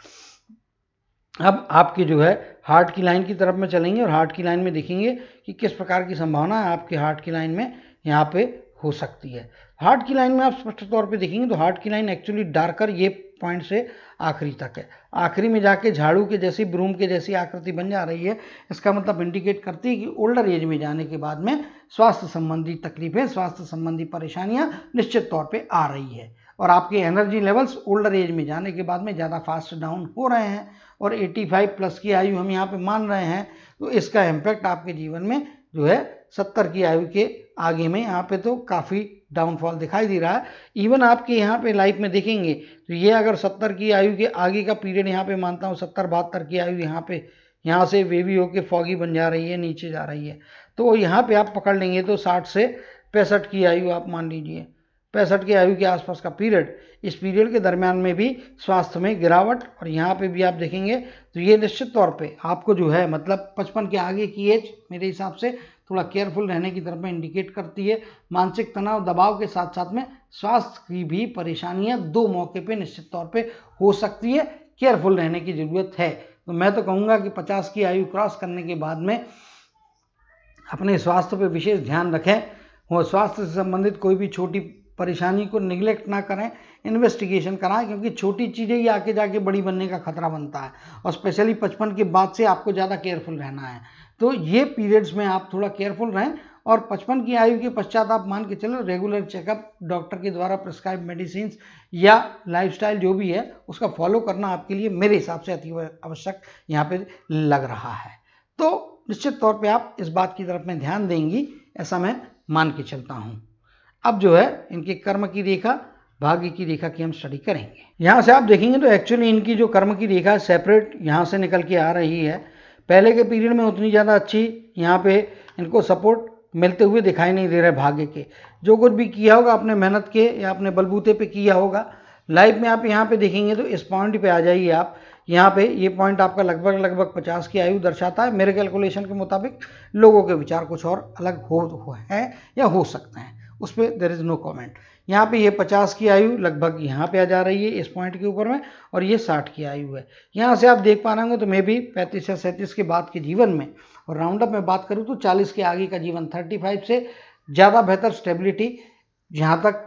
अब आपके जो है हार्ट की लाइन की तरफ में चलेंगे और हार्ट की लाइन में देखेंगे कि किस प्रकार की संभावना आपके हार्ट की लाइन में यहाँ पे हो सकती है। हार्ट की लाइन में आप स्पष्ट तौर पे देखेंगे तो हार्ट की लाइन एक्चुअली डार्कर ये पॉइंट से आखिरी तक है, आखिरी में जाके झाड़ू के जैसी, ब्रूम के जैसी आकृति बन जा रही है। इसका मतलब इंडिकेट करती है कि ओल्डर एज में जाने के बाद में स्वास्थ्य संबंधी तकलीफें, स्वास्थ्य संबंधी परेशानियां निश्चित तौर पे आ रही है। और आपके एनर्जी लेवल्स ओल्डर एज में जाने के बाद में ज़्यादा फास्ट डाउन हो रहे हैं और 85 प्लस की आयु हम यहाँ पे मान रहे हैं, तो इसका इम्पैक्ट आपके जीवन में जो है 70 की आयु के आगे में यहाँ पे तो काफ़ी डाउनफॉल दिखाई दे रहा है। इवन आपके यहाँ पे लाइफ में देखेंगे तो ये अगर 70 की आयु के आगे का पीरियड यहाँ पे मानता हूँ 70-72 की आयु यहाँ से वेवी होके फॉगी बन जा रही है, नीचे जा रही है, तो यहाँ पे आप पकड़ लेंगे तो 60 से 65 की आयु आप मान लीजिए, 65 की आयु के आसपास का पीरियड, इस पीरियड के दरमियान में भी स्वास्थ्य में गिरावट और यहाँ पे भी आप देखेंगे तो ये निश्चित तौर पे आपको जो है मतलब 55 के आगे की एज मेरे हिसाब से थोड़ा केयरफुल रहने की तरफ में इंडिकेट करती है। मानसिक तनाव दबाव के साथ साथ में स्वास्थ्य की भी परेशानियां दो मौके पे निश्चित तौर पे हो सकती है, केयरफुल रहने की ज़रूरत है। तो मैं तो कहूँगा कि 50 की आयु क्रॉस करने के बाद में अपने स्वास्थ्य पे विशेष ध्यान रखें और स्वास्थ्य से संबंधित कोई भी छोटी परेशानी को निगलेक्ट ना करें, इन्वेस्टिगेशन कराएं, क्योंकि छोटी चीज़ें ही आके जाके बड़ी बनने का खतरा बनता है और स्पेशली 55 के बाद से आपको ज़्यादा केयरफुल रहना है। तो ये पीरियड्स में आप थोड़ा केयरफुल रहें और 55 की आयु के पश्चात आप मान के चलो रेगुलर चेकअप, डॉक्टर के द्वारा प्रिस्क्राइब मेडिसिन या लाइफस्टाइल जो भी है उसका फॉलो करना आपके लिए मेरे हिसाब से अति आवश्यक यहाँ पे लग रहा है। तो निश्चित तौर पे आप इस बात की तरफ में ध्यान देंगी, ऐसा मैं मान के चलता हूँ। अब जो है इनके कर्म की रेखा, भाग्य की रेखा की हम स्टडी करेंगे। यहाँ से आप देखेंगे तो एक्चुअली इनकी जो कर्म की रेखा सेपरेट यहाँ से निकल के आ रही है। पहले के पीरियड में उतनी ज़्यादा अच्छी यहाँ पे इनको सपोर्ट मिलते हुए दिखाई नहीं दे रहा है भाग्य के। जो कुछ भी किया होगा अपने मेहनत के या अपने बलबूते पे किया होगा। लाइफ में आप यहाँ पे देखेंगे तो इस पॉइंट पे आ जाइए आप, यहाँ पे ये पॉइंट आपका लगभग 50 की आयु दर्शाता है। मेरे कैलकुलेशन के मुताबिक लोगों के विचार कुछ और अलग हो है या हो सकते हैं, उस पर देयर इज़ नो कॉमेंट। यहाँ पे ये 50 की आयु लगभग यहाँ पे आ जा रही है इस पॉइंट के ऊपर में, और ये 60 की आयु है। यहाँ से आप देख पा रहे होंगे तो मे भी 35 या 37 के बाद के जीवन में, और राउंड अप में बात करूँ तो 40 के आगे का जीवन, 35 से ज़्यादा बेहतर स्टेबिलिटी जहाँ तक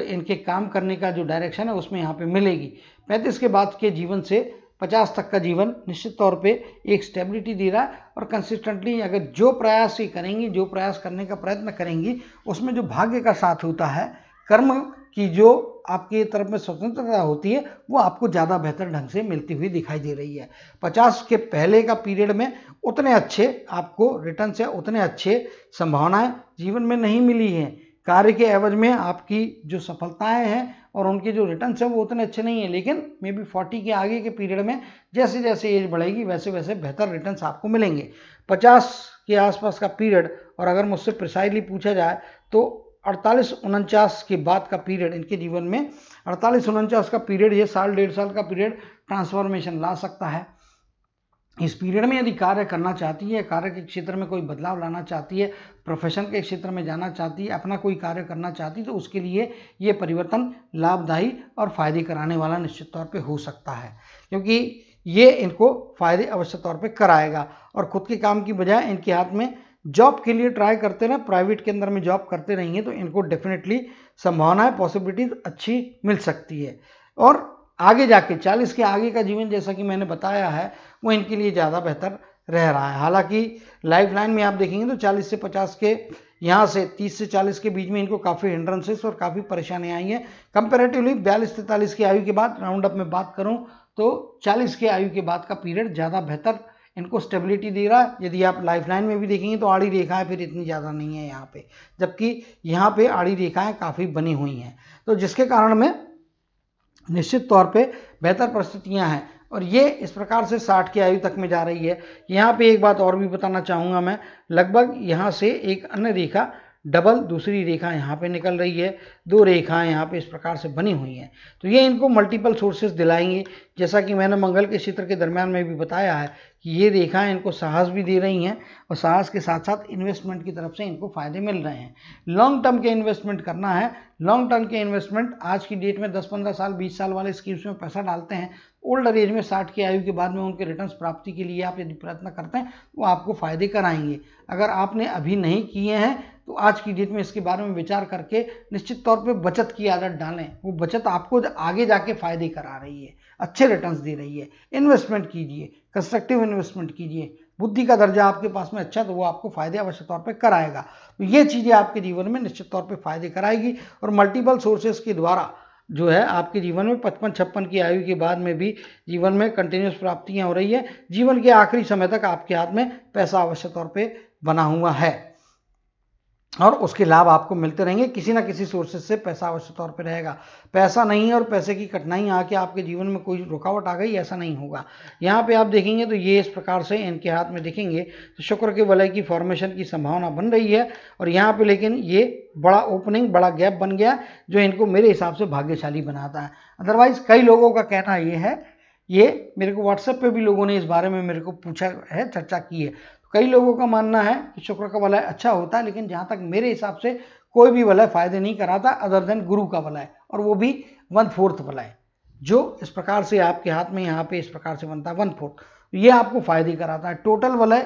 इनके काम करने का जो डायरेक्शन है उसमें यहाँ पे मिलेगी। 35 के बाद के जीवन से 50 तक का जीवन निश्चित तौर पे एक स्टेबिलिटी दे रहा है, और कंसिस्टेंटली अगर जो प्रयास ही करेंगी, जो प्रयास करने का प्रयत्न करेंगी, उसमें जो भाग्य का साथ होता है, कर्म की जो आपकी तरफ में स्वतंत्रता होती है, वो आपको ज़्यादा बेहतर ढंग से मिलती हुई दिखाई दे रही है। 50 के पहले का पीरियड में उतने अच्छे आपको रिटर्न से उतने अच्छे संभावनाएं जीवन में नहीं मिली हैं। कार्य के एवज में आपकी जो सफलताएं हैं और उनके जो रिटर्न्स हैं वो उतने अच्छे नहीं हैं, लेकिन मे बी 40 के आगे के पीरियड में जैसे जैसे एज बढ़ेगी वैसे वैसे बेहतर रिटर्न्स आपको मिलेंगे। 50 के आसपास का पीरियड, और अगर मुझसे प्रिसाइजली पूछा जाए तो 48-49 के बाद का पीरियड इनके जीवन में, 48-49 का पीरियड, ये साल 1.5 साल का पीरियड ट्रांसफॉर्मेशन ला सकता है। इस पीरियड में यदि कार्य करना चाहती है, कार्य के क्षेत्र में कोई बदलाव लाना चाहती है, प्रोफेशन के क्षेत्र में जाना चाहती है, अपना कोई कार्य करना चाहती है, तो उसके लिए ये परिवर्तन लाभदायी और फायदे कराने वाला निश्चित तौर पे हो सकता है, क्योंकि ये इनको फायदे अवश्य तौर पे कराएगा। और खुद के काम की बजाय इनके हाथ में जॉब के लिए ट्राई करते रहें, प्राइवेट के अंदर में जॉब करते रहेंगे तो इनको डेफिनेटली संभावनाएं, पॉसिबिलिटीज अच्छी मिल सकती है। और आगे जाके 40 के आगे का जीवन, जैसा कि मैंने बताया है, वो इनके लिए ज़्यादा बेहतर रह रहा है। हालांकि लाइफ लाइन में आप देखेंगे तो 40 से 50 के, यहाँ से 30 से 40 के बीच में इनको काफ़ी हिंड्रेंसेस और काफ़ी परेशानियाँ आई हैं। कंपेरेटिवली 42-43 की आयु के बाद राउंड अप में बात करूँ तो 40 के आयु के बाद का पीरियड ज़्यादा बेहतर इनको स्टेबिलिटी दे रहा है। यदि आप लाइफ लाइन में भी देखेंगे तो आड़ी रेखाएं फिर इतनी ज़्यादा नहीं है यहाँ पे, जबकि यहाँ पे आड़ी रेखाएं काफ़ी बनी हुई हैं, तो जिसके कारण में निश्चित तौर पे बेहतर परिस्थितियां हैं। और ये इस प्रकार से 60 की आयु तक में जा रही है। यहाँ पे एक बात और भी बताना चाहूँगा मैं, लगभग यहाँ से एक अन्य रेखा डबल दूसरी रेखा यहाँ पे निकल रही है, 2 रेखाएं यहाँ पे इस प्रकार से बनी हुई हैं, तो ये इनको मल्टीपल सोर्सेज दिलाएंगे। जैसा कि मैंने मंगल के क्षेत्र के दरमियान में भी बताया है कि ये रेखाएं इनको साहस भी दे रही हैं, और साहस के साथ साथ इन्वेस्टमेंट की तरफ से इनको फायदे मिल रहे हैं। लॉन्ग टर्म के इन्वेस्टमेंट करना है, लॉन्ग टर्म के इन्वेस्टमेंट आज की डेट में 10-15 साल 20 साल वाले स्कीम्स में पैसा डालते हैं, ओल्डर एज में 60 की आयु के बाद में उनके रिटर्न्स प्राप्ति के लिए आप यदि प्रयत्न करते हैं वो आपको फायदे कराएंगे। अगर आपने अभी नहीं किए हैं तो आज की डेट में इसके बारे में विचार करके निश्चित तौर पे बचत की आदत डालें। वो बचत आपको आगे जाके फायदे करा रही है, अच्छे रिटर्न्स दे रही है। इन्वेस्टमेंट कीजिए, कंस्ट्रक्टिव इन्वेस्टमेंट कीजिए, बुद्धि का दर्जा आपके पास में अच्छा तो वो आपको फायदे अवश्य तौर पे कराएगा। तो ये चीज़ें आपके जीवन में निश्चित तौर पे फायदे कराएगी, और मल्टीपल सोर्सेज के द्वारा जो है आपके जीवन में 55-56 की आयु के बाद में भी जीवन में कंटिन्यूस प्राप्तियां हो रही है। जीवन के आखिरी समय तक आपके हाथ में पैसा अवश्य तौर पे बना हुआ है और उसके लाभ आपको मिलते रहेंगे। किसी ना किसी सोर्सेज से पैसा अवश्य तौर पे रहेगा। पैसा नहीं है और पैसे की कठिनाई आके आपके जीवन में कोई रुकावट आ गई, ऐसा नहीं होगा। यहाँ पे आप देखेंगे तो ये इस प्रकार से इनके हाथ में देखेंगे तो शुक्र के वलय की फॉर्मेशन की संभावना बन रही है और यहाँ पे लेकिन ये बड़ा ओपनिंग, बड़ा गैप बन गया जो इनको मेरे हिसाब से भाग्यशाली बनाता है। अदरवाइज कई लोगों का कहना ये है, ये मेरे को व्हाट्सएप पे भी लोगों ने इस बारे में मेरे को पूछा है, चर्चा की है। कई लोगों का मानना है कि शुक्र का वलय अच्छा होता है, लेकिन जहाँ तक मेरे हिसाब से कोई भी वलय फायदे नहीं कराता अदर देन गुरु का वलय, और वो भी 1/4 वलय, जो इस प्रकार से आपके हाथ में यहाँ पे इस प्रकार से बनता है 1/4, ये आपको फायदे कराता है। टोटल वलय,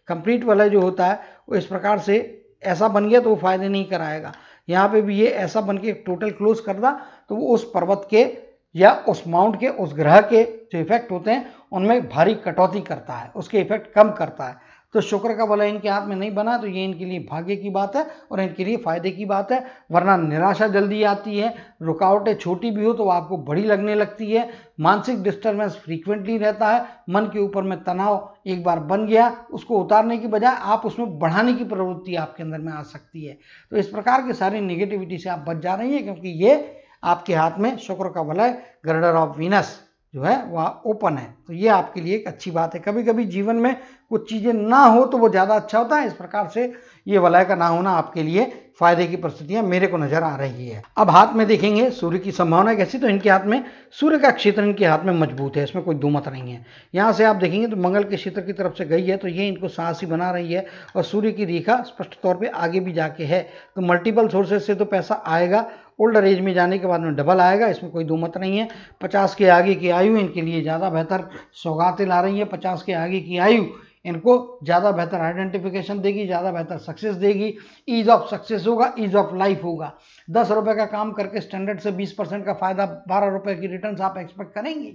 कंप्लीट वलय जो होता है वो इस प्रकार से ऐसा बन गया तो वो फायदे नहीं कराएगा। यहाँ पे भी ये ऐसा बन के टोटल क्लोज कर दा तो वो उस पर्वत के या उस माउंट के, उस ग्रह के जो इफेक्ट होते हैं उनमें भारी कटौती करता है, उसके इफेक्ट कम करता है। तो शुक्र का वलय इनके हाथ में नहीं बना तो ये इनके लिए भाग्य की बात है और इनके लिए फायदे की बात है, वरना निराशा जल्दी आती है, रुकावटें छोटी भी हो तो आपको बड़ी लगने लगती है, मानसिक डिस्टर्बेंस फ्रीक्वेंटली रहता है, मन के ऊपर में तनाव एक बार बन गया उसको उतारने की बजाय आप उसमें बढ़ाने की प्रवृत्ति आपके अंदर में आ सकती है। तो इस प्रकार के सारी नेगेटिविटी से आप बच जा रही हैं, क्योंकि ये आपके हाथ में शुक्र का वलय गर्डर ऑफ वीनस जो है वह ओपन है। तो ये आपके लिए एक अच्छी बात है। कभी कभी जीवन में कुछ चीज़ें ना हो तो वो ज़्यादा अच्छा होता है। इस प्रकार से ये वलय का ना होना आपके लिए फायदे की परिस्थितियां मेरे को नजर आ रही है। अब हाथ में देखेंगे सूर्य की संभावना कैसी, तो इनके हाथ में सूर्य का क्षेत्र इनके हाथ में मजबूत है, इसमें कोई दो मत नहीं है। यहाँ से आप देखेंगे तो मंगल के क्षेत्र की तरफ से गई है तो ये इनको साहसी बना रही है और सूर्य की रेखा स्पष्ट तौर पर आगे भी जाके है, तो मल्टीपल सोर्सेज से तो पैसा आएगा, ओल्डर एज में जाने के बाद में डबल आएगा, इसमें कोई दो मत नहीं है। 50 के आगे की आयु इनके लिए ज़्यादा बेहतर सौगातें ला रही है। 50 के आगे की आयु इनको ज़्यादा बेहतर आइडेंटिफिकेशन देगी, ज़्यादा बेहतर सक्सेस देगी, ईज ऑफ सक्सेस होगा, ईज ऑफ लाइफ होगा। 10 रुपये का काम करके स्टैंडर्ड से 20% का फायदा, 12 रुपये की रिटर्न्स आप एक्सपेक्ट करेंगे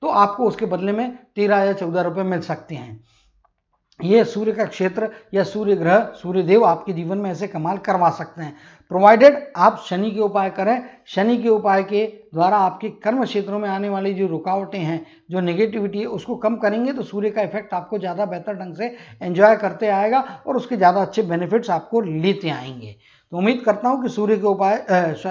तो आपको उसके बदले में 13 या 14 रुपये मिल सकते हैं। ये सूर्य का क्षेत्र या सूर्य ग्रह, सूर्य देव आपके जीवन में ऐसे कमाल करवा सकते हैं, प्रोवाइडेड आप शनि के उपाय करें। शनि के उपाय के द्वारा आपके कर्म क्षेत्रों में आने वाली जो रुकावटें हैं, जो नेगेटिविटी है, उसको कम करेंगे तो सूर्य का इफेक्ट आपको ज़्यादा बेहतर ढंग से एंजॉय करते आएगा और उसके ज़्यादा अच्छे बेनिफिट्स आपको लेते आएंगे। तो उम्मीद करता हूँ कि सूर्य के उपाय,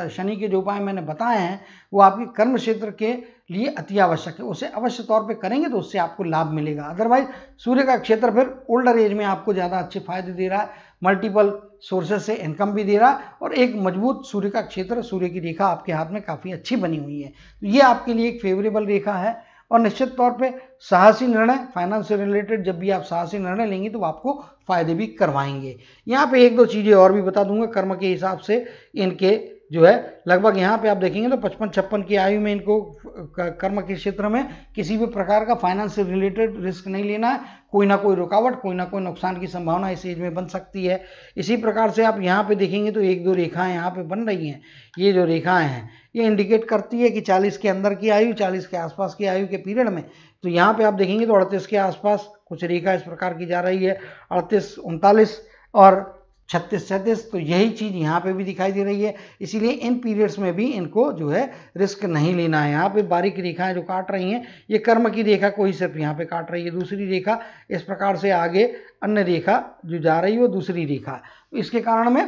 शनि के जो उपाय मैंने बताए हैं वो आपके कर्म क्षेत्र के लिए अति आवश्यक है, उसे अवश्य तौर पे करेंगे तो उससे आपको लाभ मिलेगा। अदरवाइज सूर्य का क्षेत्र फिर ओल्डर एज में आपको ज़्यादा अच्छे फायदे दे रहा है, मल्टीपल सोर्सेज से इनकम भी दे रहा है और एक मजबूत सूर्य का क्षेत्र, सूर्य की रेखा आपके हाथ में काफ़ी अच्छी बनी हुई है। तो ये आपके लिए एक फेवरेबल रेखा है और निश्चित तौर पे साहसी निर्णय, फाइनेंस से रिलेटेड जब भी आप साहसी निर्णय लेंगे तो आपको फायदे भी करवाएंगे। यहाँ पे एक दो चीज़ें और भी बता दूंगा कर्म के हिसाब से इनके जो है लगभग यहाँ पे आप देखेंगे तो 55-56 की आयु में इनको कर्म के क्षेत्र में किसी भी प्रकार का फाइनेंस से रिलेटेड रिस्क नहीं लेना है। कोई ना कोई रुकावट, कोई ना कोई नुकसान की संभावना इस एज में बन सकती है। इसी प्रकार से आप यहाँ पे देखेंगे तो एक दो रेखाएं यहाँ पे बन रही हैं। ये जो रेखाएं हैं ये इंडिकेट करती है कि 40 के अंदर की आयु, 40 के आसपास की आयु के पीरियड में, तो यहाँ पे आप देखेंगे तो 38 के आसपास कुछ रेखा इस प्रकार की जा रही है, 38, 39 और 36, 37, तो यही चीज़ यहाँ पे भी दिखाई दे रही है। इसीलिए इन पीरियड्स में भी इनको जो है रिस्क नहीं लेना है। यहाँ पे बारीक रेखाएं जो काट रही हैं ये कर्म की रेखा को ही सिर्फ यहाँ पे काट रही है, दूसरी रेखा इस प्रकार से आगे अन्य रेखा जो जा रही है वो दूसरी रेखा। तो इसके कारण में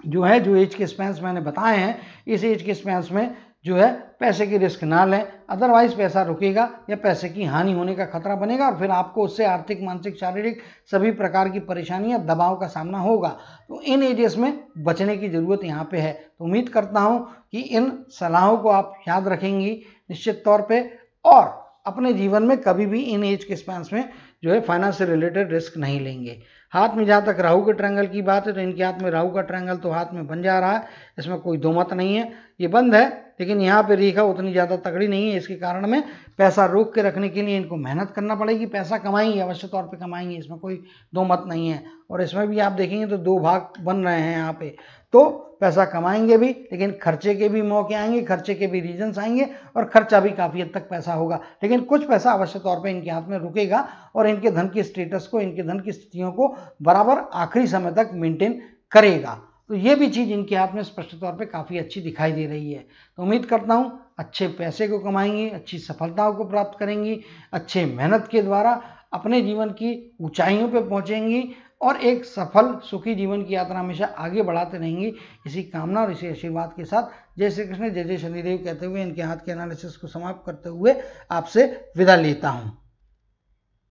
जो है, जो एज के स्पैन्स मैंने बताए हैं, इस एज के स्पैन्स में जो है पैसे की रिस्क ना लें, अदरवाइज पैसा रुकेगा या पैसे की हानि होने का खतरा बनेगा और फिर आपको उससे आर्थिक, मानसिक, शारीरिक सभी प्रकार की परेशानियां, दबाव का सामना होगा। तो इन एजेस में बचने की ज़रूरत यहाँ पे है। तो उम्मीद करता हूँ कि इन सलाहों को आप याद रखेंगी निश्चित तौर पे और अपने जीवन में कभी भी इन एज के स्पैन्स में जो है फाइनेंस से रिलेटेड रिस्क नहीं लेंगे। हाथ में जहाँ तक राहु के ट्रायंगल की बात है तो इनके हाथ में राहु का ट्रायंगल तो हाथ में बन जा रहा है, इसमें कोई दो मत नहीं है। ये बंद है लेकिन यहाँ पे रेखा उतनी ज़्यादा तगड़ी नहीं है, इसके कारण में पैसा रोक के रखने के लिए इनको मेहनत करना पड़ेगी। पैसा कमाएंगे, अवश्य तौर पे कमाएंगे, इसमें कोई दो मत नहीं है। और इसमें भी आप देखेंगे तो दो भाग बन रहे हैं यहाँ पे, तो पैसा कमाएंगे भी लेकिन खर्चे के भी मौके आएंगे, खर्चे के भी रीजन्स आएंगे और खर्चा भी काफ़ी हद तक पैसा होगा, लेकिन कुछ पैसा अवश्य तौर पे इनके हाथ में रुकेगा और इनके धन के स्टेटस को, इनके धन की स्थितियों को बराबर आखिरी समय तक मेंटेन करेगा। तो ये भी चीज़ इनके हाथ में स्पष्ट तौर पे काफ़ी अच्छी दिखाई दे रही है। तो उम्मीद करता हूँ अच्छे पैसे को कमाएंगी, अच्छी सफलताओं को प्राप्त करेंगी, अच्छे मेहनत के द्वारा अपने जीवन की ऊंचाइयों पे पहुंचेंगी और एक सफल सुखी जीवन की यात्रा हमेशा आगे बढ़ाते रहेंगी। इसी कामना और इसी आशीर्वाद के साथ जय श्री कृष्ण, जय जय शनिदेव कहते हुए इनके हाथ के एनालिसिस को समाप्त करते हुए आपसे विदा लेता हूँ।